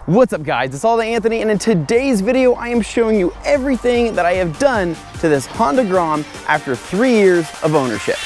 What's up guys, it's all Anthony, and in today's video I am showing you everything that I have done to this Honda Grom after 3 years of ownership.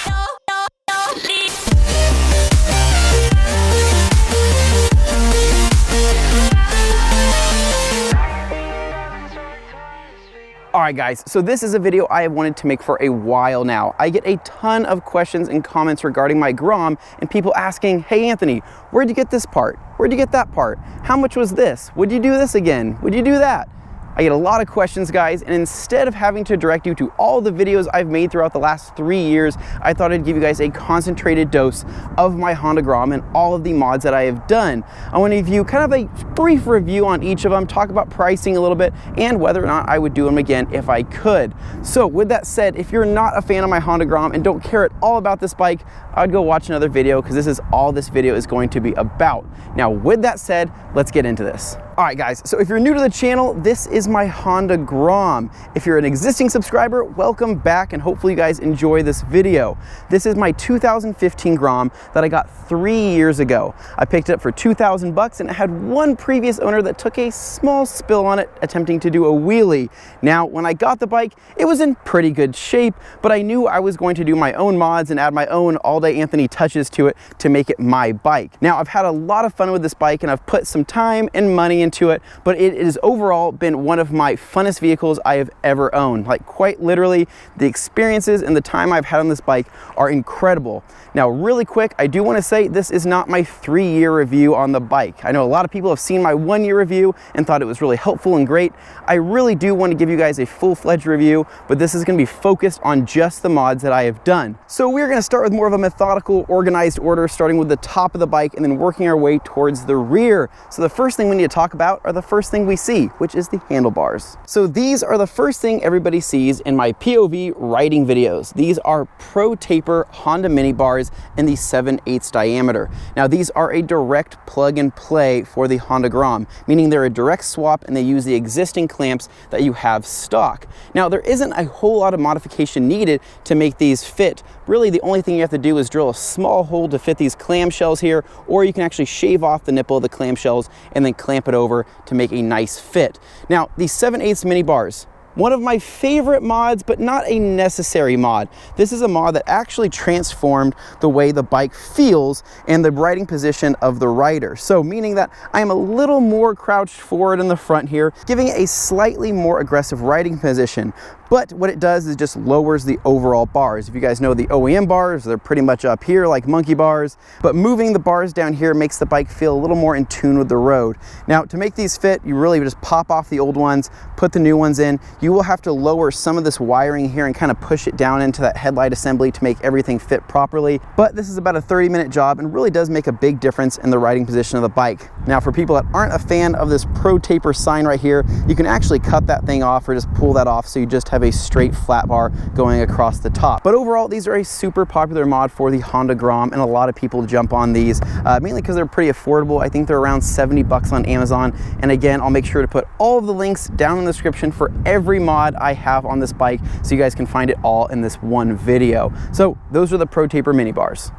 Alright guys, so this is a video I have wanted to make for a while now. I get a ton of questions and comments regarding my Grom and people asking, hey Anthony, where'd you get this part? Where'd you get that part? How much was this? Would you do this again? Would you do that? I get a lot of questions guys, and instead of having to direct you to all the videos I've made throughout the last 3 years, I thought I'd give you guys a concentrated dose of my Honda Grom and all of the mods that I have done. I want to give you kind of a brief review on each of them, talk about pricing a little bit, and whether or not I would do them again if I could. So with that said, if you're not a fan of my Honda Grom and don't care at all about this bike, I would go watch another video because this is all this video is going to be about. Now with that said, let's get into this. Alright guys, so if you're new to the channel, this is my Honda Grom. If you're an existing subscriber, welcome back and hopefully you guys enjoy this video. This is my 2015 Grom that I got 3 years ago. I picked it up for 2,000 bucks and it had one previous owner that took a small spill on it attempting to do a wheelie. Now, when I got the bike, it was in pretty good shape, but I knew I was going to do my own mods and add my own all-day Anthony touches to it to make it my bike. Now, I've had a lot of fun with this bike and I've put some time and money into it, but it has overall been one of my funnest vehicles I have ever owned. Like quite literally, the experiences and the time I've had on this bike are incredible. Now really quick, I do want to say this is not my 3-year review on the bike. I know a lot of people have seen my 1-year review and thought it was really helpful and great. I really do want to give you guys a full-fledged review, but this is going to be focused on just the mods that I have done. So we're going to start with more of a methodical, organized order, starting with the top of the bike and then working our way towards the rear. So the first thing we need to talk about are the first thing we see, which is the handlebars. So these are the first thing everybody sees in my POV riding videos. These are Pro Taper Honda mini bars in the 7/8 diameter. Now these are a direct plug and play for the Honda Grom, meaning they're a direct swap and they use the existing clamps that you have stock. Now there isn't a whole lot of modification needed to make these fit. Really the only thing you have to do is drill a small hole to fit these clamshells here, or you can actually shave off the nipple of the clamshells and then clamp it over to make a nice fit. Now these 7/8 mini bars, one of my favorite mods, but not a necessary mod. This is a mod that actually transformed the way the bike feels and the riding position of the rider. So meaning that I am a little more crouched forward in the front here, giving it a slightly more aggressive riding position. But what it does is just lowers the overall bars. If you guys know the OEM bars, they're pretty much up here like monkey bars, but moving the bars down here makes the bike feel a little more in tune with the road. Now to make these fit, you really just pop off the old ones, put the new ones in. You will have to lower some of this wiring here and kind of push it down into that headlight assembly to make everything fit properly. But this is about a 30-minute job and really does make a big difference in the riding position of the bike. Now for people that aren't a fan of this Pro Taper sign right here, you can actually cut that thing off or just pull that off so you just have a straight flat bar going across the top. But overall, these are a super popular mod for the Honda Grom and a lot of people jump on these, mainly because they're pretty affordable. I think they're around 70 bucks on Amazon. And again, I'll make sure to put all of the links down in the description for every mod I have on this bike so you guys can find it all in this one video. So those are the Pro Taper mini bars.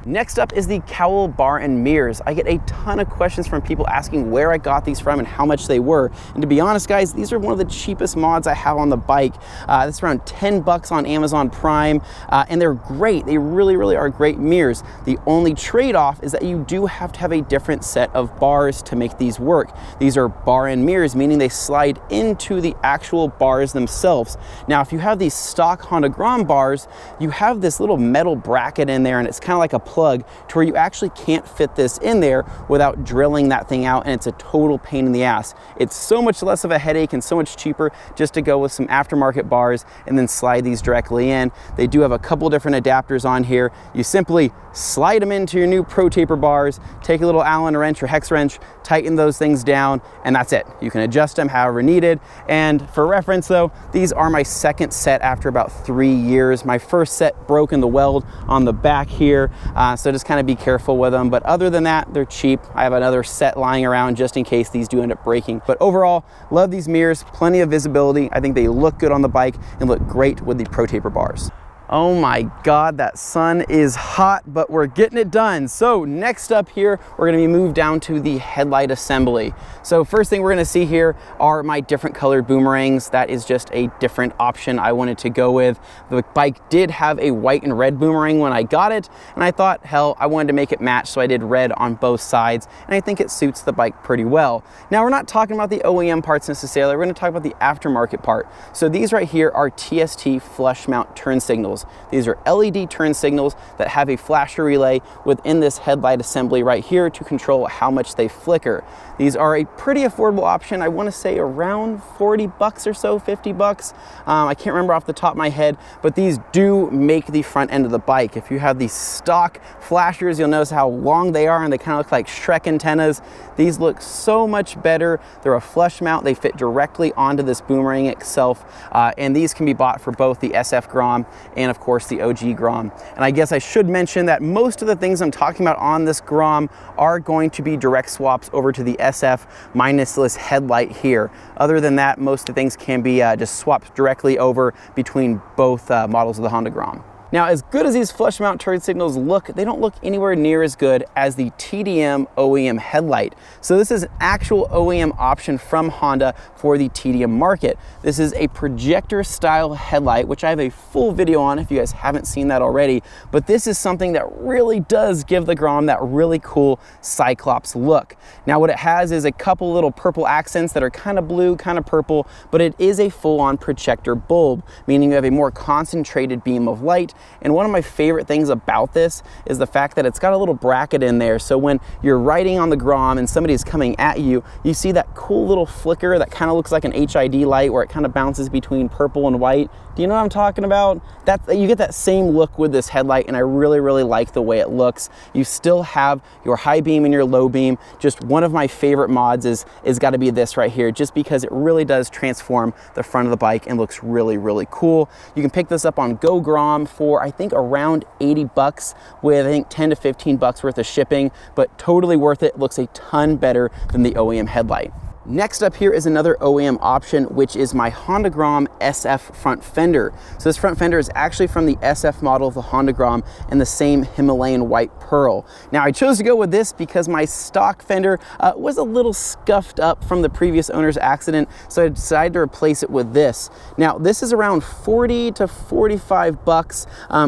Next up is the cowl bar and mirrors. I get a ton of questions from people asking where I got these from and how much they were. And to be honest guys, these are one of the cheapest mods I have on the bike. This is around 10 bucks on Amazon Prime, and they're great. They really are great mirrors. The only trade-off is that you do have to have a different set of bars to make these work. These are bar and mirrors, meaning they slide into the actual bars themselves. Now, if you have these stock Honda Grom bars, you have this little metal bracket in there and it's kind of like a plug to where you actually can't fit this in there without drilling that thing out, and it's a total pain in the ass. It's so much less of a headache and so much cheaper just to go with some aftermarket bars and then slide these directly in. They do have a couple different adapters on here. You simply slide them into your new Pro Taper bars, take a little Allen wrench or hex wrench, tighten those things down, and that's it. You can adjust them however needed. And for reference though, these are my second set after about 3 years. My first set broke in the weld on the back here, so just kind of be careful with them. But other than that, they're cheap. I have another set lying around just in case these do end up breaking. But overall, love these mirrors, plenty of visibility. I think they look good on the bike and look great with the Pro Taper bars. Oh my God, that sun is hot, but we're getting it done. So next up here, we're gonna be moved down to the headlight assembly. So first thing we're gonna see here are my different colored boomerangs. That is just a different option I wanted to go with. The bike did have a white and red boomerang when I got it, and I thought, hell, I wanted to make it match, so I did red on both sides, and I think it suits the bike pretty well. Now, we're not talking about the OEM parts necessarily, we're gonna talk about the aftermarket part. So these right here are TST flush mount turn signals. These are LED turn signals that have a flasher relay within this headlight assembly right here to control how much they flicker. These are a pretty affordable option. I want to say around 40 bucks or so, 50 bucks. I can't remember off the top of my head, but these do make the front end of the bike. If you have these stock flashers, you'll notice how long they are and they kind of look like Shrek antennas. These look so much better. They're a flush mount. They fit directly onto this boomerang itself. And these can be bought for both the SF Grom and of course the OG Grom. And I guess I should mention that most of the things I'm talking about on this Grom are going to be direct swaps over to the SF minus this headlight here. Other than that, most of the things can be just swapped directly over between both models of the Honda Grom. Now, as good as these flush mount turn signals look, they don't look anywhere near as good as the TDM OEM headlight. So this is an actual OEM option from Honda for the TDM market. This is a projector style headlight, which I have a full video on if you guys haven't seen that already. But this is something that really does give the Grom that really cool Cyclops look. Now, what it has is a couple little purple accents that are kind of blue, kind of purple, but it is a full-on projector bulb, meaning you have a more concentrated beam of light. And one of my favorite things about this is the fact that it's got a little bracket in there. So when you're riding on the Grom and somebody's coming at you, you see that cool little flicker that kind of looks like an HID light where it kind of bounces between purple and white. Do you know what I'm talking about? You get that same look with this headlight, and I really, really like the way it looks. You still have your high beam and your low beam. Just one of my favorite mods is got to be this right here, just because it really does transform the front of the bike and looks really, really cool. You can pick this up on Go Grom for I think around 80 bucks with I think 10 to 15 bucks worth of shipping, but totally worth it. Looks a ton better than the OEM headlight. Next up here is another OEM option, which is my Honda Grom SF front fender. So this front fender is actually from the SF model of the Honda Grom in the same Himalayan white pearl. Now, I chose to go with this because my stock fender was a little scuffed up from the previous owner's accident, so I decided to replace it with this. Now, this is around 40 to 45 bucks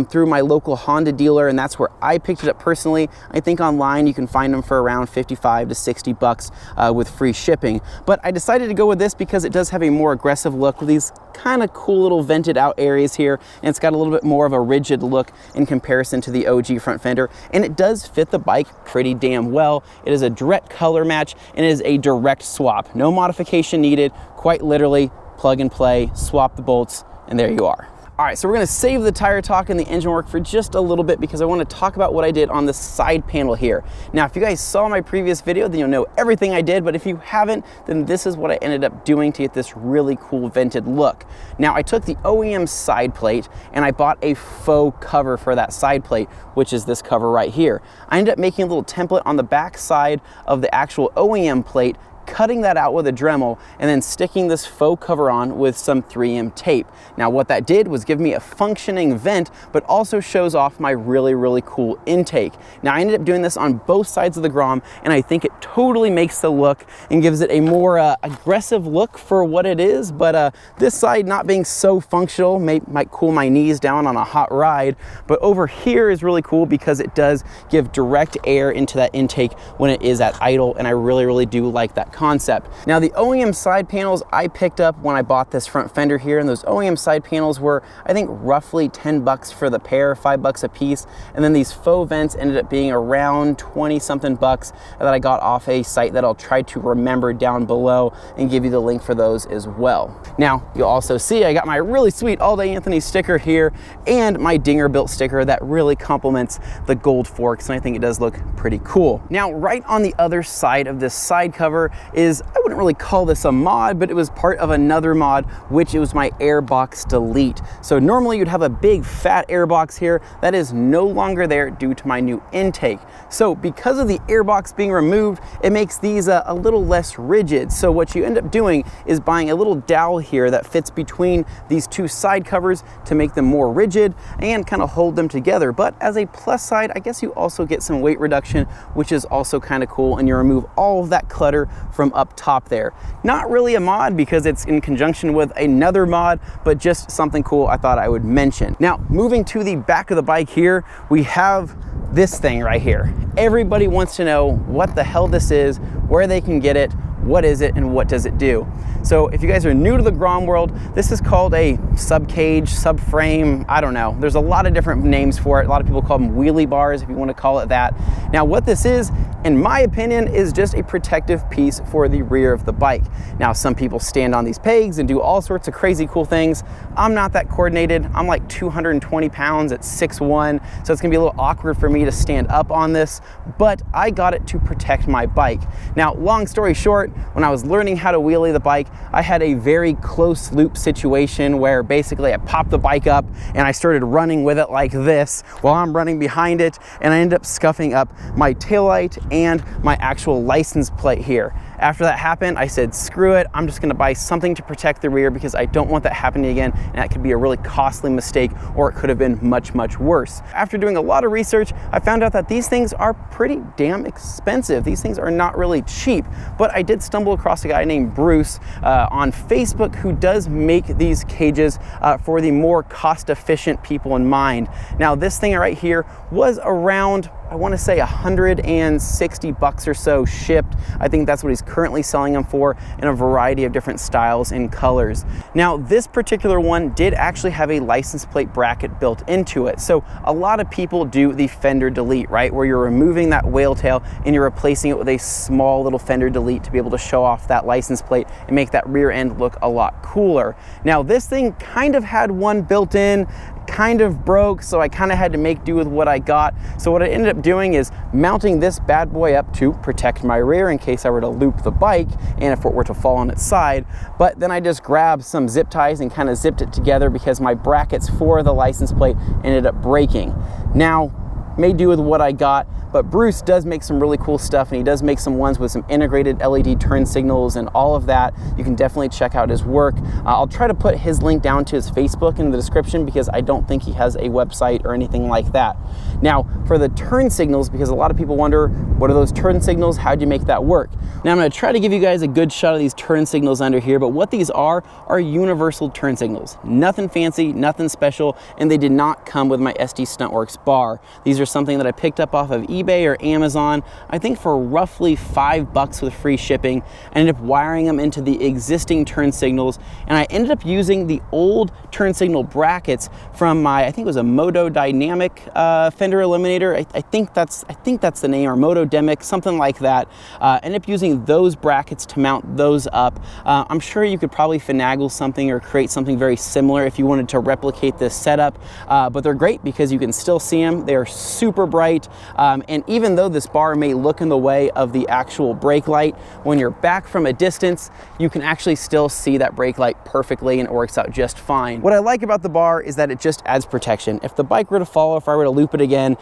through my local Honda dealer, and that's where I picked it up personally. I think online you can find them for around 55 to 60 bucks with free shipping. But I decided to go with this because it does have a more aggressive look with these kind of cool little vented out areas here, and it's got a little bit more of a rigid look in comparison to the OG front fender, and it does fit the bike pretty damn well. It is a direct color match and it is a direct swap. No modification needed, quite literally plug and play, swap the bolts, and there you are. All right, so we're gonna save the tire talk and the engine work for just a little bit because I wanna talk about what I did on the side panel here. Now, if you guys saw my previous video, then you'll know everything I did, but if you haven't, then this is what I ended up doing to get this really cool vented look. Now, I took the OEM side plate and I bought a faux cover for that side plate, which is this cover right here. I ended up making a little template on the back side of the actual OEM plate, cutting that out with a Dremel, and then sticking this faux cover on with some 3M tape. Now, what that did was give me a functioning vent, but also shows off my really, really cool intake. Now, I ended up doing this on both sides of the Grom, and I think it totally makes the look and gives it a more aggressive look for what it is, but this side not being so functional might cool my knees down on a hot ride, but over here is really cool because it does give direct air into that intake when it is at idle, and I really, really do like that concept. Now, the OEM side panels I picked up when I bought this front fender here, and those OEM side panels were, I think, roughly 10 bucks for the pair, 5 bucks a piece, and then these faux vents ended up being around 20 something bucks that I got off a site that I'll try to remember down below and give you the link for those as well. Now, you'll also see I got my really sweet All Day Anthony sticker here and my Dinger Built sticker that really complements the gold forks, and I think it does look pretty cool. Now, right on the other side of this side cover, is, I wouldn't really call this a mod, but it was part of another mod, which it was my airbox delete. So normally you'd have a big fat airbox here that is no longer there due to my new intake. So because of the airbox being removed, it makes these a little less rigid. So what you end up doing is buying a little dowel here that fits between these two side covers to make them more rigid and kind of hold them together. But as a plus side, I guess you also get some weight reduction, which is also kind of cool, and you remove all of that clutter from up top there. Not really a mod because it's in conjunction with another mod, but just something cool I thought I would mention. Now, moving to the back of the bike here, we have this thing right here. Everybody wants to know what the hell this is, where they can get it, what is it, and what does it do. So if you guys are new to the Grom world, this is called a sub-cage, sub-frame, I don't know. There's a lot of different names for it. A lot of people call them wheelie bars, if you want to call it that. Now what this is, in my opinion, is just a protective piece for the rear of the bike. Now some people stand on these pegs and do all sorts of crazy cool things. I'm not that coordinated. I'm like 220 pounds at 6'1", so it's gonna be a little awkward for me to stand up on this, but I got it to protect my bike. Now, long story short, when I was learning how to wheelie the bike, I had a very close loop situation where basically I popped the bike up and I started running with it like this while I'm running behind it, and I ended up scuffing up my taillight and my actual license plate here. After that happened, I said, screw it, I'm just gonna buy something to protect the rear because I don't want that happening again, and that could be a really costly mistake, or it could have been much, much worse. After doing a lot of research, I found out that these things are pretty damn expensive. These things are not really cheap, but I did stumble across a guy named Bruce on Facebook who does make these cages for the more cost-efficient people in mind. Now, this thing right here was around, I want to say $160 or so shipped. I think that's what he's currently selling them for, in a variety of different styles and colors. Now, this particular one did actually have a license plate bracket built into it. So a lot of people do the fender delete, right? Where you're removing that whale tail and you're replacing it with a small little fender delete to be able to show off that license plate and make that rear end look a lot cooler. Now, this thing kind of had one built in, kind of broke, so I kind of had to make do with what I got. So what I ended up doing is mounting this bad boy up to protect my rear in case I were to loop the bike and if it were to fall on its side. But then I just grabbed some zip ties and kind of zipped it together because my brackets for the license plate ended up breaking. Now, made do with what I got, but Bruce does make some really cool stuff, and he does make some ones with some integrated LED turn signals and all of that. You can definitely check out his work. I'll try to put his link down to his Facebook in the description because I don't think he has a website or anything like that. Now, for the turn signals, because a lot of people wonder, what are those turn signals? How'd you make that work? Now, I'm gonna try to give you guys a good shot of these turn signals under here, but what these are universal turn signals. Nothing fancy, nothing special, and they did not come with my SD Stuntworks bar. These are something that I picked up off of eBay or Amazon, I think for roughly $5 with free shipping. I ended up wiring them into the existing turn signals, and I ended up using the old turn signal brackets from my, I think it was a Moto Dynamic fender eliminator. I think that's the name, or Moto Demic, something like that. Ended up using those brackets to mount those up. I'm sure you could probably finagle something or create something very similar if you wanted to replicate this setup, but they're great because you can still see them. They are super bright, and even though this bar may look in the way of the actual brake light, when you're back from a distance, you can actually still see that brake light perfectly, and it works out just fine. What I like about the bar is that it just adds protection. If the bike were to fall, if I were to loop it again,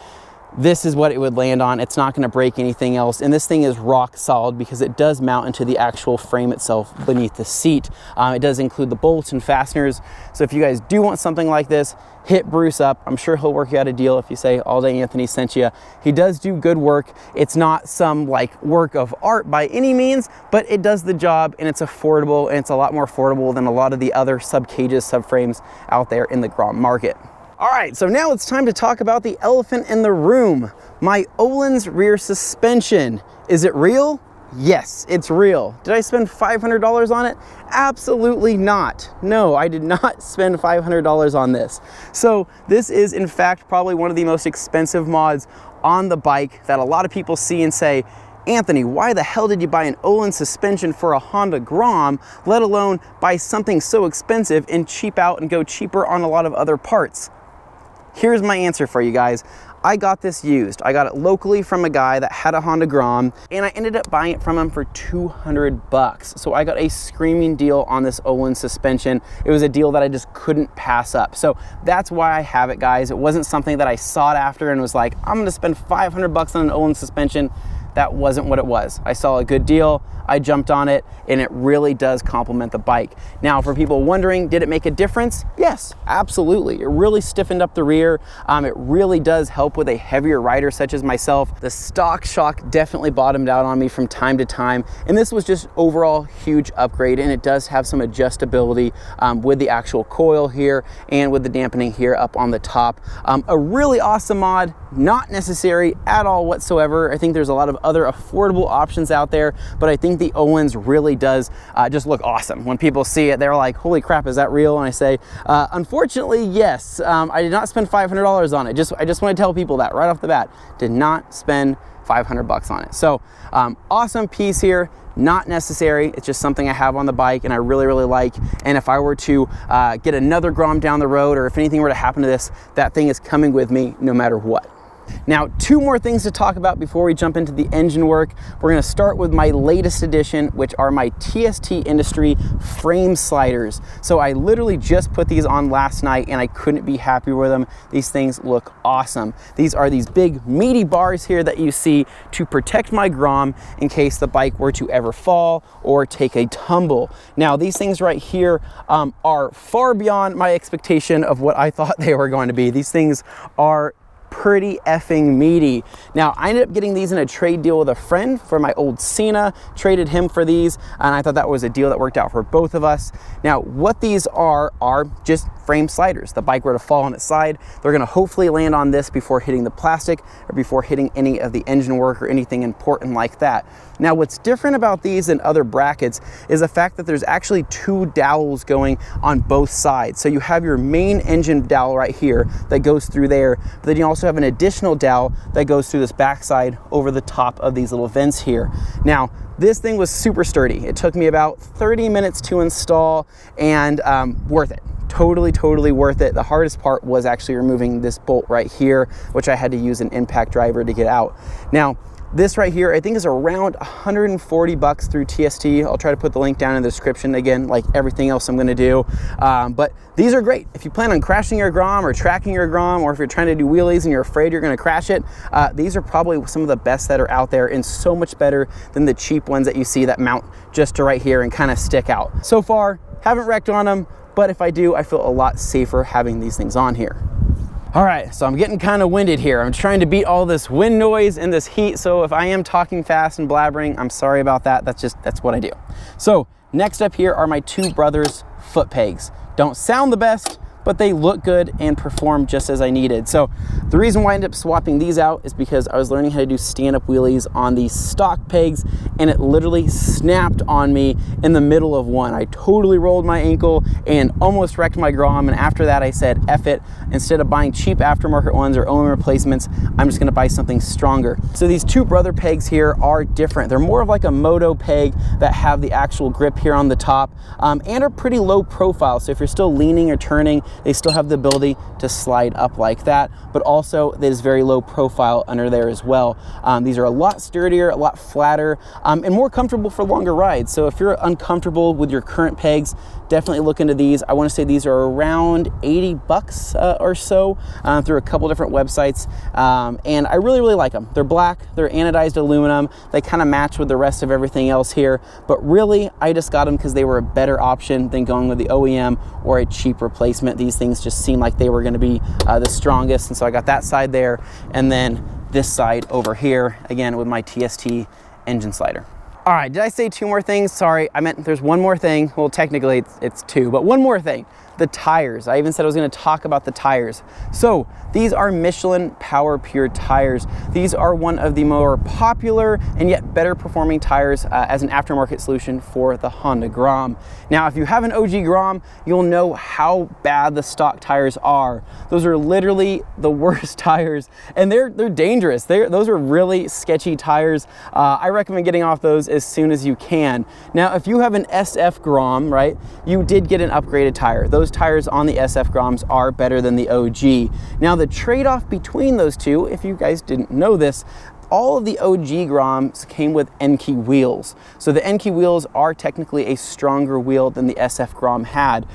this is what it would land on. It's not going to break anything else, and this thing is rock solid because it does mount into the actual frame itself beneath the seat. It does include the bolts and fasteners, so if you guys do want something like this, hit Bruce up. I'm sure he'll work you out a deal if you say All Day Anthony sent you. He does do good work. It's not some like work of art by any means, but it does the job, and it's affordable, and it's a lot more affordable than a lot of the other sub cages, subframes out there in the Grom market. All right, so now it's time to talk about the elephant in the room, my Öhlins rear suspension. Is it real? Yes, it's real. Did I spend $500 on it? Absolutely not. No, I did not spend $500 on this. So this is in fact probably one of the most expensive mods on the bike that a lot of people see and say, Anthony, why the hell did you buy an Öhlins suspension for a Honda Grom, let alone buy something so expensive and cheap out and go cheaper on a lot of other parts? Here's my answer for you guys. I got this used. I got it locally from a guy that had a Honda Grom, and I ended up buying it from him for 200 bucks. So I got a screaming deal on this Olin suspension. It was a deal that I just couldn't pass up. So that's why I have it, guys. It wasn't something that I sought after and was like, I'm gonna spend 500 bucks on an Olin suspension. That wasn't what it was. I saw a good deal, I jumped on it, and it really does complement the bike. Now, for people wondering, did it make a difference? Yes, absolutely. It really stiffened up the rear. It really does help with a heavier rider such as myself. The stock shock definitely bottomed out on me from time to time, and this was just overall huge upgrade, and it does have some adjustability with the actual coil here and with the dampening here up on the top. A really awesome mod, not necessary at all whatsoever. I think there's a lot of other affordable options out there, but I think the Olin's really does just look awesome. When people see it, they're like, holy crap, is that real? And I say, unfortunately, yes. I did not spend $500 on it. I just want to tell people that right off the bat. Did not spend 500 bucks on it. So awesome piece here. Not necessary. It's just something I have on the bike and I really, really like. And if I were to get another Grom down the road, or if anything were to happen to this, that thing is coming with me no matter what. Now, two more things to talk about before we jump into the engine work. We're going to start with my latest addition, which are my TST Industry frame sliders. So I literally just put these on last night and I couldn't be happier with them. These things look awesome. These are these big meaty bars here that you see to protect my Grom in case the bike were to ever fall or take a tumble. Now, these things right here are far beyond my expectation of what I thought they were going to be. These things are pretty effing meaty. Now, I ended up getting these in a trade deal with a friend for my old Cena, traded him for these, and I thought that was a deal that worked out for both of us. Now, what these are just frame sliders. The bike were to fall on its side, they're gonna hopefully land on this before hitting the plastic or before hitting any of the engine work or anything important like that. Now, what's different about these than other brackets is the fact that there's actually two dowels going on both sides. So you have your main engine dowel right here that goes through there, but then you also have an additional dowel that goes through this backside over the top of these little vents here. Now, this thing was super sturdy. It took me about 30 minutes to install and worth it. Totally worth it. The hardest part was actually removing this bolt right here, which I had to use an impact driver to get out. Now, this right here, I think is around 140 bucks through TST. I'll try to put the link down in the description again, like everything else I'm gonna do. But these are great. If you plan on crashing your Grom or tracking your Grom, or if you're trying to do wheelies and you're afraid you're gonna crash it, these are probably some of the best that are out there and so much better than the cheap ones that you see that mount just to right here and kind of stick out. So far, haven't wrecked on them, but if I do, I feel a lot safer having these things on here. All right, so I'm getting kind of winded here. I'm trying to beat all this wind noise and this heat, so if I am talking fast and blabbering, I'm sorry about that. That's what I do. So next up here are my two brothers' foot pegs. Don't sound the best, but they look good and perform just as I needed. So the reason why I ended up swapping these out is because I was learning how to do stand-up wheelies on these stock pegs, and it literally snapped on me in the middle of one. I totally rolled my ankle and almost wrecked my Grom, and after that I said, F it. Instead of buying cheap aftermarket ones or OEM replacements, I'm just gonna buy something stronger. So these two brother pegs here are different. They're more of like a moto peg that have the actual grip here on the top and are pretty low profile. So if you're still leaning or turning, they still have the ability to slide up like that, but also it is very low profile under there as well. These are a lot sturdier, a lot flatter, and more comfortable for longer rides. So if you're uncomfortable with your current pegs, definitely look into these. I want to say these are around 80 bucks or so through a couple different websites, and I really like them. They're black, they're anodized aluminum, they kind of match with the rest of everything else here, but really I just got them because they were a better option than going with the OEM or a cheap replacement. These things just seemed like they were going to be the strongest, and so I got that side there, and then this side over here again with my TST engine slider. All right, did I say two more things? Sorry, I meant there's one more thing. Well, technically it's two, but one more thing. The tires. I even said I was going to talk about the tires. So these are Michelin Power Pure tires. These are one of the more popular and yet better performing tires as an aftermarket solution for the Honda Grom. Now, if you have an OG Grom, you'll know how bad the stock tires are. Those are literally the worst tires, and they're dangerous. Those are really sketchy tires. I recommend getting off those as soon as you can. Now, if you have an SF Grom, right, you did get an upgraded tire. Those those tires on the SF Groms are better than the OG. Now the trade-off between those two, if you guys didn't know this, all of the OG Groms came with Enkei wheels. So the Enkei wheels are technically a stronger wheel than the SF Grom had.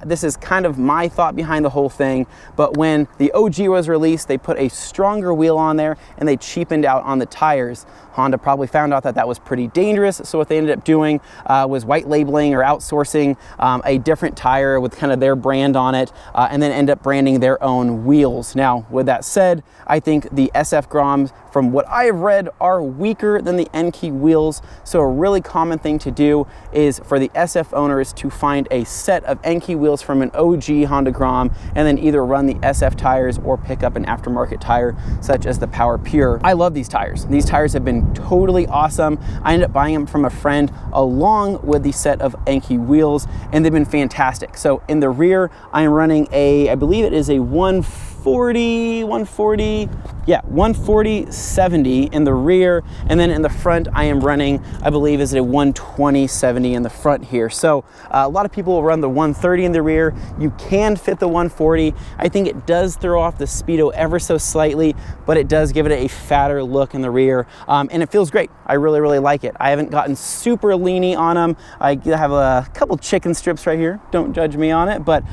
This is kind of my thought behind the whole thing, but when the OG was released, they put a stronger wheel on there and they cheapened out on the tires. Honda probably found out that that was pretty dangerous, so what they ended up doing was white labeling or outsourcing a different tire with kind of their brand on it, and then end up branding their own wheels. Now, with that said, I think the SF Groms, from what I have read, are weaker than the Enkei wheels, so a really common thing to do is for the SF owners to find a set of Enkei wheels from an OG Honda Grom and then either run the SF tires or pick up an aftermarket tire such as the Power Pure. I love these tires. These tires have been totally awesome. I ended up buying them from a friend along with the set of Enkei wheels, and they've been fantastic. So in the rear, I am running I believe it is a 140/70 in the rear, and then in the front I am running, I believe is a 120/70 in the front here. So a lot of people will run the 130 in the rear. You can fit the 140. I think it does throw off the speedo ever so slightly, but it does give it a fatter look in the rear, and it feels great. I really like it. I haven't gotten super leany on them. I have a couple chicken strips right here, don't judge me on it, but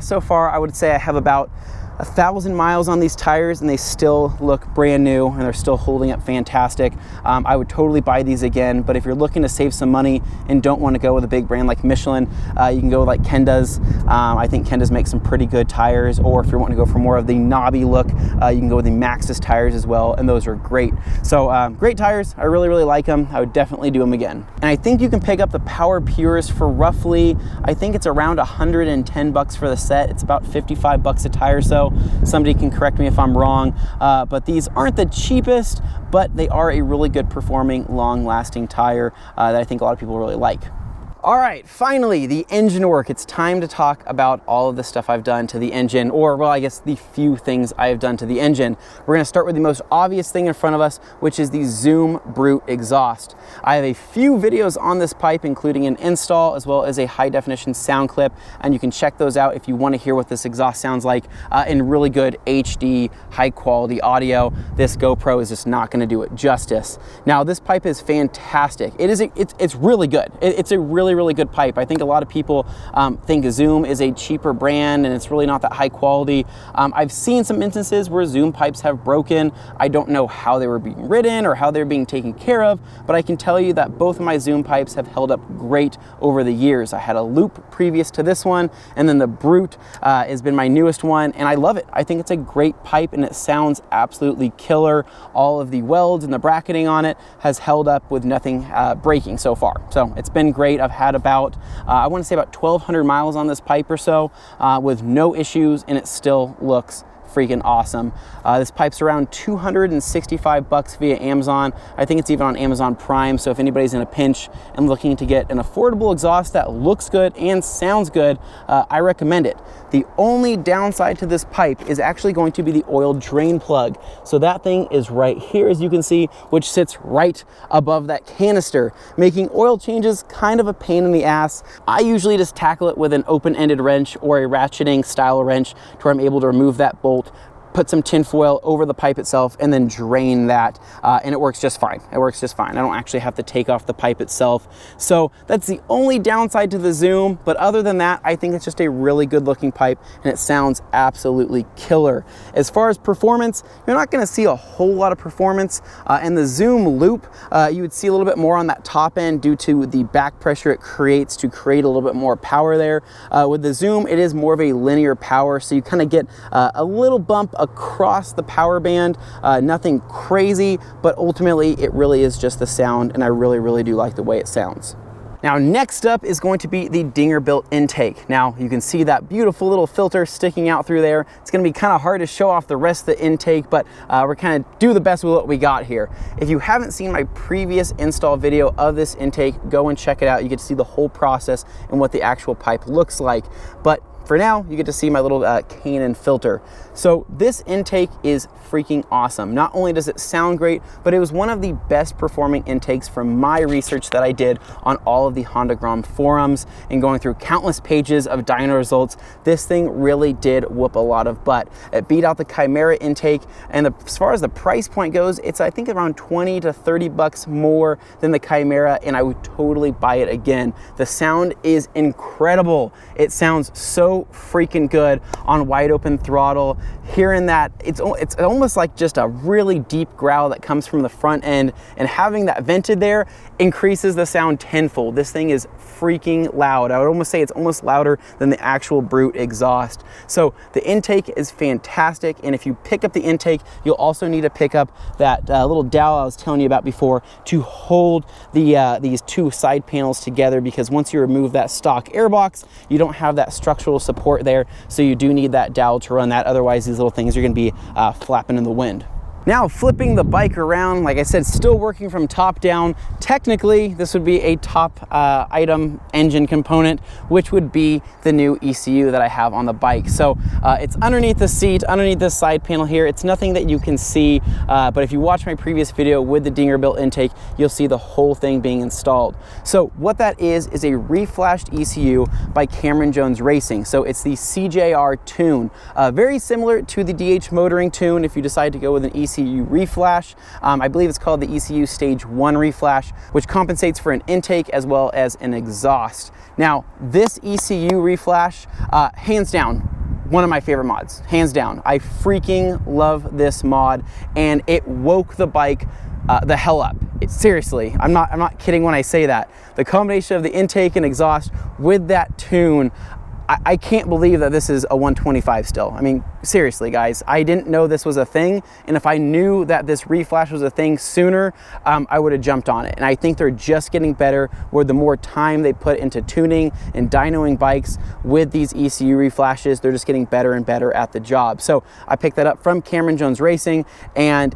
so far I would say I have about 1,000 miles on these tires and they still look brand new and they're still holding up fantastic. I would totally buy these again, but if you're looking to save some money and don't want to go with a big brand like Michelin, you can go like Kenda's. I think Kenda's makes some pretty good tires, or if you're wanting to go for more of the knobby look, you can go with the Maxxis tires as well, and those are great. So great tires, I really like them. I would definitely do them again. And I think you can pick up the Power Pures for roughly, I think it's around 110 bucks for the set. It's about 55 bucks a tire, so somebody can correct me if I'm wrong, but these aren't the cheapest, but they are a really good performing, long-lasting tire that I think a lot of people really like. All right, finally, the engine work. It's time to talk about all of the stuff I've done to the engine, or well, I guess the few things I have done to the engine. We're gonna start with the most obvious thing in front of us, which is the Zoom Brute exhaust. I have a few videos on this pipe, including an install as well as a high definition sound clip, and you can check those out if you wanna hear what this exhaust sounds like in really good HD, high quality audio. This GoPro is just not gonna do it justice. Now, this pipe is fantastic. It's really good. It's a really good pipe. I think a lot of people think Zoom is a cheaper brand and it's really not that high quality. I've seen some instances where Zoom pipes have broken. I don't know how they were being ridden or how they're being taken care of, but I can tell you that both of my Zoom pipes have held up great over the years. I had a Loop previous to this one, and then the Brute has been my newest one, and I love it. I think it's a great pipe and it sounds absolutely killer. All of the welds and the bracketing on it has held up with nothing breaking so far. So it's been great. I've had about, I want to say about 1,200 miles on this pipe or so with no issues, and it still looks freaking awesome. This pipe's around 265 bucks via Amazon. I think it's even on Amazon Prime, so if anybody's in a pinch and looking to get an affordable exhaust that looks good and sounds good, I recommend it. The only downside to this pipe is actually going to be the oil drain plug. So that thing is right here, as you can see, which sits right above that canister, making oil changes kind of a pain in the ass. I usually just tackle it with an open-ended wrench or a ratcheting style wrench to where I'm able to remove that bolt, put some tin foil over the pipe itself, and then drain that, and it works just fine. It works just fine. I don't actually have to take off the pipe itself. So that's the only downside to the Zoom, but other than that, I think it's just a really good looking pipe and it sounds absolutely killer. As far as performance, you're not gonna see a whole lot of performance. In the Zoom Loop, you would see a little bit more on that top end due to the back pressure it creates to create a little bit more power there. With the Zoom, it is more of a linear power, so you kind of get a little bump across the power band, nothing crazy, but ultimately it really is just the sound, and I really do like the way it sounds. Now, next up is going to be the Dinger Built intake. Now, you can see that beautiful little filter sticking out through there. It's gonna be kind of hard to show off the rest of the intake, but we're kind of do the best with what we got here. If you haven't seen my previous install video of this intake, go and check it out. You get to see the whole process and what the actual pipe looks like. But for now, you get to see my little Canon filter. So this intake is freaking awesome. Not only does it sound great, but it was one of the best performing intakes from my research that I did on all of the Honda Grom forums and going through countless pages of dyno results. This thing really did whoop a lot of butt. It beat out the Chimera intake, and as far as the price point goes, it's I think around 20 to 30 bucks more than the Chimera, and I would totally buy it again. The sound is incredible. It sounds so freaking good on wide open throttle. Hearing that, it's almost like just a really deep growl that comes from the front end, and having that vented there increases the sound tenfold. This thing is freaking loud. I would almost say it's almost louder than the actual brute exhaust. So the intake is fantastic, and if you pick up the intake, you'll also need to pick up that little dowel I was telling you about before to hold these two side panels together, because once you remove that stock airbox, you don't have that structural support there, so you do need that dowel to run that. Otherwise, these little things are going to be flapping in the wind. Now, flipping the bike around, like I said, still working from top down. Technically, this would be a top item engine component, which would be the new ECU that I have on the bike. So it's underneath the seat, underneath this side panel here. It's nothing that you can see, but if you watch my previous video with the Dinger built intake, you'll see the whole thing being installed. So what that is a reflashed ECU by Cameron Jones Racing. So it's the CJR tune, very similar to the DH motoring tune if you decide to go with an ECU reflash. I believe it's called the ECU Stage 1 reflash, which compensates for an intake as well as an exhaust. Now, this ECU reflash, hands down, one of my favorite mods, hands down. I freaking love this mod, and it woke the bike the hell up. Seriously, I'm not kidding when I say that. The combination of the intake and exhaust with that tune, I can't believe that this is a 125 still. I mean, seriously, guys, I didn't know this was a thing, and if I knew that this reflash was a thing sooner, I would have jumped on it. And I think they're just getting better where the more time they put into tuning and dynoing bikes with these ECU reflashes, they're just getting better and better at the job. So I picked that up from Cameron Jones Racing, and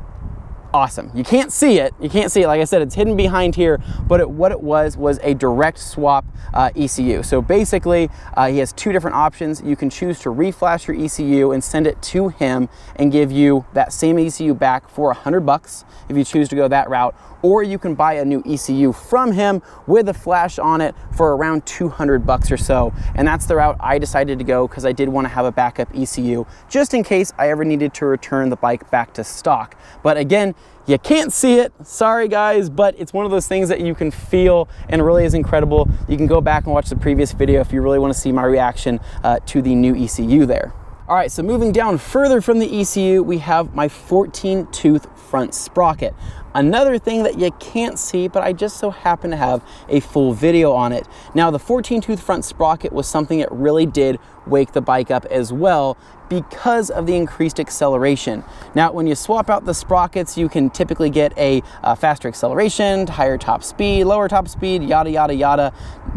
awesome. You can't see it. You can't see it. Like I said, it's hidden behind here, but what it was a direct swap ECU. So basically, he has two different options. You can choose to reflash your ECU and send it to him and give you that same ECU back for $100 if you choose to go that route, or you can buy a new ECU from him with a flash on it for around $200 or so. And that's the route I decided to go because I did want to have a backup ECU just in case I ever needed to return the bike back to stock. But again, you can't see it, sorry guys, but it's one of those things that you can feel and really is incredible. You can go back and watch the previous video if you really want to see my reaction to the new ECU there. All right, so moving down further from the ECU, we have my 14-tooth front sprocket. Another thing that you can't see, but I just so happen to have a full video on it. Now, the 14-tooth front sprocket was something that really did wake the bike up as well because of the increased acceleration. Now, when you swap out the sprockets, you can typically get a faster acceleration, higher top speed, lower top speed, yada, yada, yada.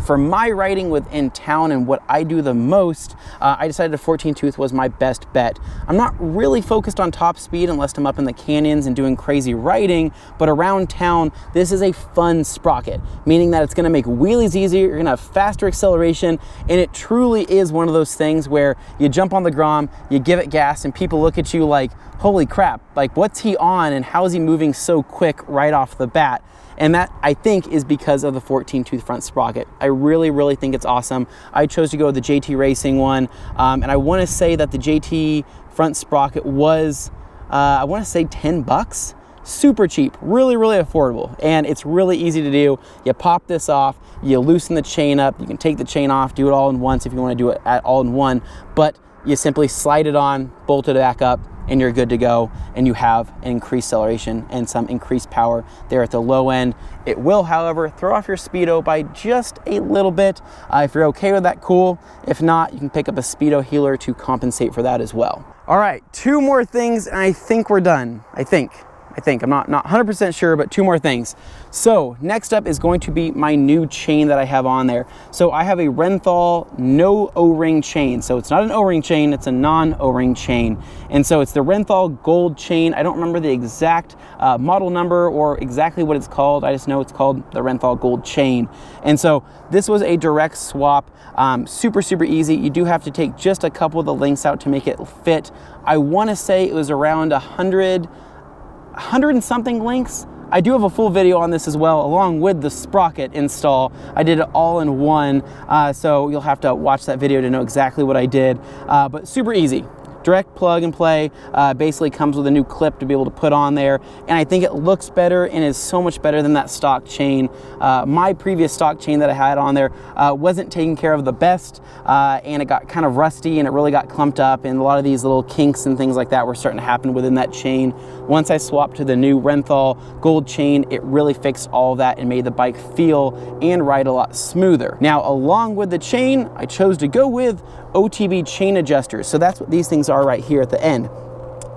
For my riding within town and what I do the most, I decided a 14-tooth was my best bet. I'm not really focused on top speed unless I'm up in the canyons and doing crazy riding, but around town, this is a fun sprocket, meaning that it's gonna make wheelies easier, you're gonna have faster acceleration, and it truly is one of those things where you jump on the Grom, you give it gas, and people look at you like, holy crap, like what's he on and how is he moving so quick right off the bat? And that, I think, is because of the 14-tooth front sprocket. I really, really think it's awesome. I chose to go with the JT Racing one, and I wanna say that the JT front sprocket was, I wanna say $10. Super cheap, really, really affordable, and it's really easy to do. You pop this off, you loosen the chain up, you can take the chain off, do it all in once if you want to do it all in one, but you simply slide it on, bolt it back up, and you're good to go, and you have an increased acceleration and some increased power there at the low end. It will, however, throw off your speedo by just a little bit. If you're okay with that, cool. If not, you can pick up a speedo healer to compensate for that as well. All right, two more things, and I think we're done, I think. I think. I'm not 100% sure, but 2 more things. So next up is going to be my new chain that I have on there. So I have a Renthal no O-ring chain. So it's not an O-ring chain, it's a non-O-ring chain. And so it's the Renthal gold chain. I don't remember the exact model number or exactly what it's called. I just know it's called the Renthal gold chain. And so this was a direct swap, super easy. You do have to take just a couple of the links out to make it fit. I want to say it was around 100 and something links. I do have a full video on this as well, along with the sprocket install. I did it all in one, so you'll have to watch that video to know exactly what I did, but super easy. Direct plug and play, basically comes with a new clip to be able to put on there, and I think it looks better and is so much better than that stock chain. My previous stock chain that I had on there wasn't taken care of the best, and it got kind of rusty and it really got clumped up, and a lot of these little kinks and things like that were starting to happen within that chain. Once I swapped to the new Renthal gold chain, it really fixed all of that and made the bike feel and ride a lot smoother. Now, along with the chain, I chose to go with OTB chain adjusters. So that's what these things are right here at the end.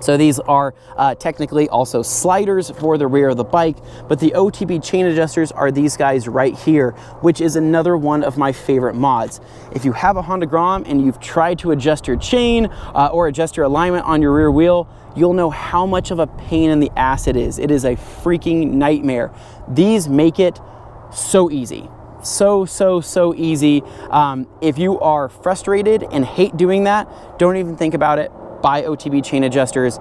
So these are technically also sliders for the rear of the bike, but the OTB chain adjusters are these guys right here, which is another one of my favorite mods. If you have a Honda Grom and you've tried to adjust your chain or adjust your alignment on your rear wheel, you'll know how much of a pain in the ass it is. It is a freaking nightmare. These make it so easy. So easy. If you are frustrated and hate doing that, don't even think about it. Buy OTB chain adjusters.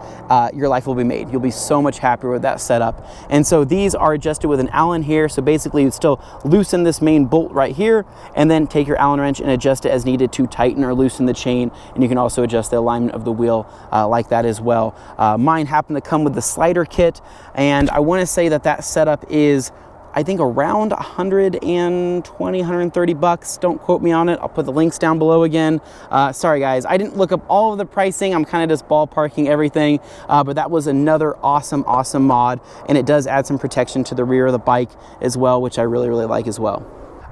Your life will be made. You'll be so much happier with that setup. And so these are adjusted with an Allen here. So basically you'd still loosen this main bolt right here and then take your Allen wrench and adjust it as needed to tighten or loosen the chain. And you can also adjust the alignment of the wheel like that as well. Mine happen to come with the slider kit, and I want to say that that setup is, I think, around 120, 130 bucks. Don't quote me on it. I'll put the links down below again. Sorry guys, I didn't look up all of the pricing. I'm kind of just ballparking everything, but that was another awesome mod, and it does add some protection to the rear of the bike as well, which I really like as well.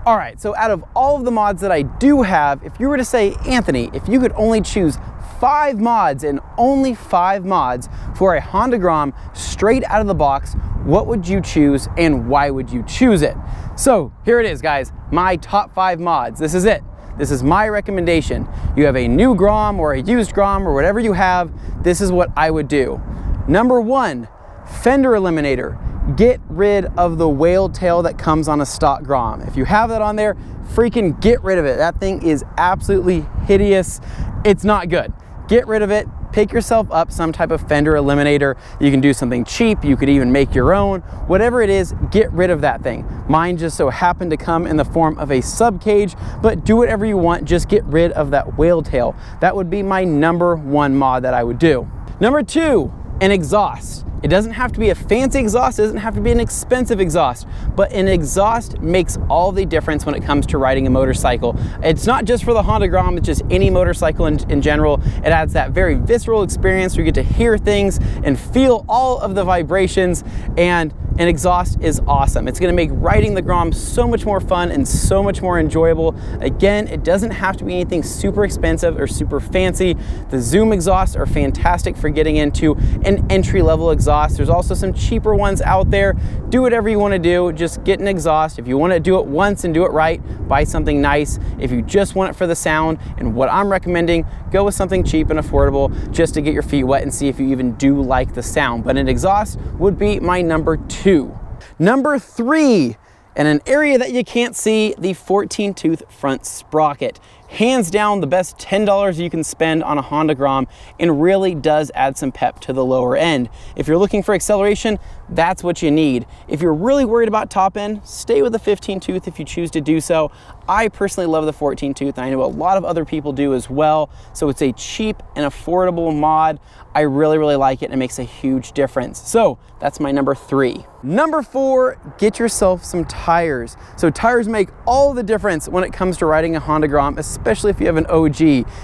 All right, so out of all of the mods that I do have, if you were to say, Anthony, if you could only choose 5 mods and only 5 mods for a Honda Grom straight out of the box, what would you choose and why would you choose it? So here it is, guys, my top 5 mods. This is it. This is my recommendation. You have a new Grom or a used Grom or whatever you have, this is what I would do. Number 1, fender eliminator. Get rid of the whale tail that comes on a stock Grom. If you have that on there, freaking get rid of it. That thing is absolutely hideous. It's not good. Get rid of it. Pick yourself up some type of fender eliminator. You can do something cheap. You could even make your own. Whatever it is, get rid of that thing. Mine just so happened to come in the form of a sub cage, but do whatever you want. Just get rid of that whale tail. That would be my number 1 mod that I would do. Number 2, an exhaust. It doesn't have to be a fancy exhaust, it doesn't have to be an expensive exhaust, but an exhaust makes all the difference when it comes to riding a motorcycle. It's not just for the Honda Grom, it's just any motorcycle in general. It adds that very visceral experience where you get to hear things and feel all of the vibrations, and an exhaust is awesome. It's gonna make riding the Grom so much more fun and so much more enjoyable. Again, it doesn't have to be anything super expensive or super fancy. The Zoom exhausts are fantastic for getting into an entry-level exhaust. There's also some cheaper ones out there. Do whatever you want to do, just get an exhaust. If you want to do it once and do it right, buy something nice. If you just want it for the sound and what I'm recommending, go with something cheap and affordable just to get your feet wet and see if you even do like the sound. But an exhaust would be my number 2. Number 3, in an area that you can't see, the 14-tooth front sprocket. Hands down the best $10 you can spend on a Honda Grom, and really does add some pep to the lower end. If you're looking for acceleration, that's what you need. If you're really worried about top end, stay with the 15-tooth if you choose to do so. I personally love the 14-tooth, and I know a lot of other people do as well. So it's a cheap and affordable mod. I really like it, and it makes a huge difference. So that's my number 3. Number 4, get yourself some tires. So tires make all the difference when it comes to riding a Honda Grom, especially if you have an OG.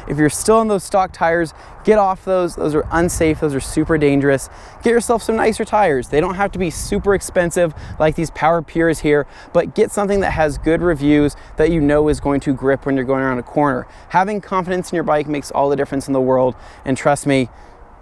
If you're still on those stock tires, get off those. Those are unsafe, those are super dangerous. Get yourself some nicer tires. They don't have to be super expensive like these Power Pures here, but get something that has good reviews that you know is going to grip when you're going around a corner. Having confidence in your bike makes all the difference in the world, and trust me,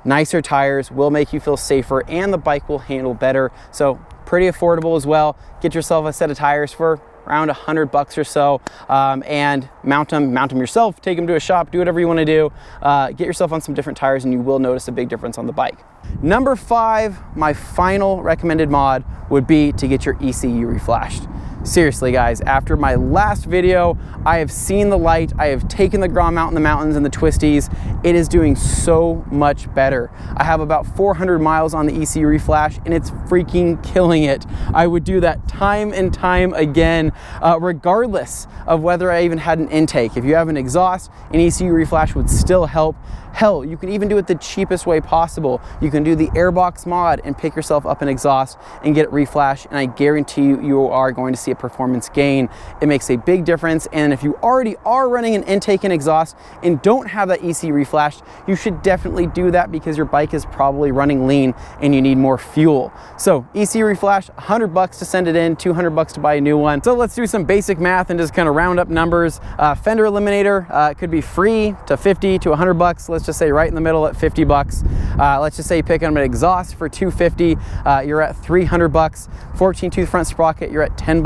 nicer tires will make you feel safer, and the bike will handle better. So pretty affordable as well. Get yourself a set of tires for around $100 or so, and mount them yourself, take them to a shop, do whatever you want to do. Get yourself on some different tires and you will notice a big difference on the bike. Number 5, my final recommended mod would be to get your ECU reflashed. Seriously guys, after my last video, I have seen the light. I have taken the Grom out in the mountains and the twisties. It is doing so much better. I have about 400 miles on the ECU reflash and it's freaking killing it. I would do that time and time again, regardless of whether I even had an intake. If you have an exhaust, an ECU reflash would still help. Hell, you can even do it the cheapest way possible. You can do the airbox mod and pick yourself up an exhaust and get it reflashed, and I guarantee you, you are going to see a performance gain. It makes a big difference, and if you already are running an intake and exhaust and don't have that ECU reflashed, you should definitely do that because your bike is probably running lean and you need more fuel. So ECU reflash, $100 to send it in, $200 to buy a new one. So let's do some basic math and just kind of round up numbers. Fender eliminator, it could be free to 50 to $100. Let's just say right in the middle at $50. Let's just say you pick up an exhaust for $250, you're at $300. 14 tooth front sprocket, you're at $10,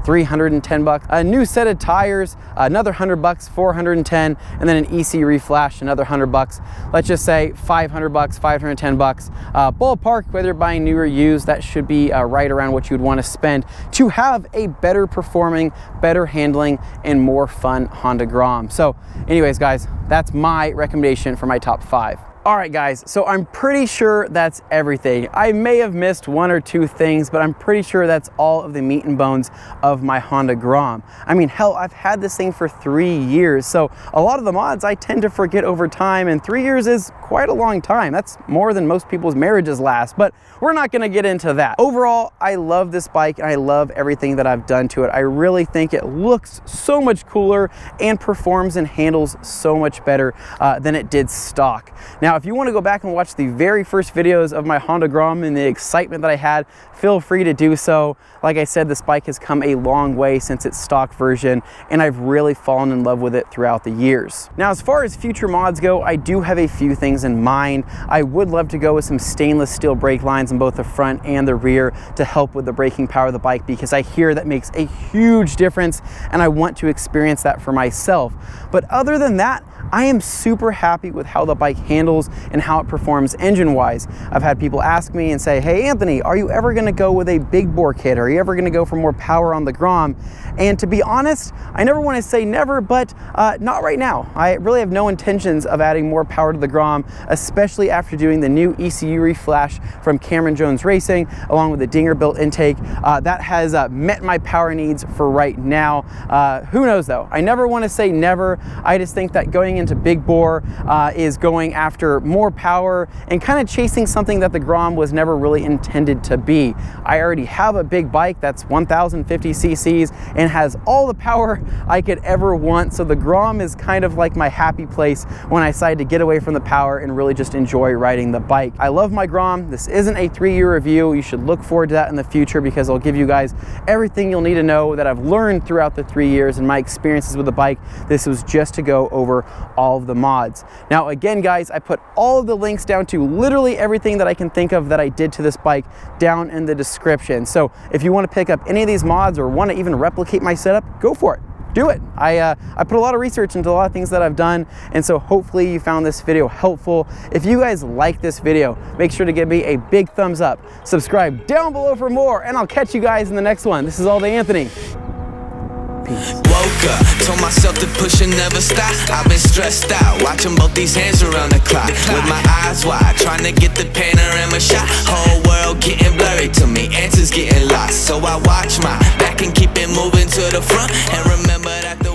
$310. A new set of tires, another $100, $410, and then an ECU reflash, another $100. Let's just say $500, $510. Ballpark, whether you're buying new or used, that should be right around what you would want to spend to have a better performing, better handling, and more fun Honda Grom. So anyways guys, that's my recommendation for my top 5. All right guys, so I'm pretty sure that's everything. I may have missed 1 or 2 things, but I'm pretty sure that's all of the meat and bones of my Honda Grom. I mean, hell, I've had this thing for 3 years, so a lot of the mods I tend to forget over time, and 3 years is quite a long time. That's more than most people's marriages last, but we're not gonna get into that. Overall, I love this bike and I love everything that I've done to it. I really think it looks so much cooler and performs and handles so much better than it did stock. Now, if you want to go back and watch the very first videos of my Honda Grom and the excitement that I had, feel free to do so. Like I said, this bike has come a long way since its stock version, and I've really fallen in love with it throughout the years. Now, as far as future mods go, I do have a few things in mind. I would love to go with some stainless steel brake lines in both the front and the rear to help with the braking power of the bike, because I hear that makes a huge difference, and I want to experience that for myself. But other than that, I am super happy with how the bike handles and how it performs engine-wise. I've had people ask me and say, hey Anthony, are you ever gonna go with a big bore kit? Are you ever gonna go for more power on the Grom? And to be honest, I never wanna say never, but not right now. I really have no intentions of adding more power to the Grom, especially after doing the new ECU reflash from Cameron Jones Racing, along with the Dinger built intake. That has met my power needs for right now. Who knows though? I never wanna say never. I just think that going into big bore is going after more power and kind of chasing something that the Grom was never really intended to be. I already have a big bike that's 1050 cc's and has all the power I could ever want, so the Grom is kind of like my happy place when I decide to get away from the power and really just enjoy riding the bike. I love my Grom. This isn't a 3-year review. You should look forward to that in the future because I'll give you guys everything you'll need to know that I've learned throughout the 3 years and my experiences with the bike. This was just to go over all of the mods. Now again guys, I put all of the links down to literally everything that I can think of that I did to this bike down in the description. So if you want to pick up any of these mods or want to even replicate my setup, go for it. Do it. I put a lot of research into a lot of things that I've done, and so hopefully you found this video helpful. If you guys like this video, make sure to give me a big thumbs up. Subscribe down below for more, and I'll catch you guys in the next one. This is All Day Anthony. Peace. Woke up, told myself to push and never stop. I've been stressed out, watching both these hands around the clock. With my eyes wide, trying to get the panorama shot. Whole world getting blurry to me, answers getting lost. So I watch my back and keep it moving to the front, and remember that the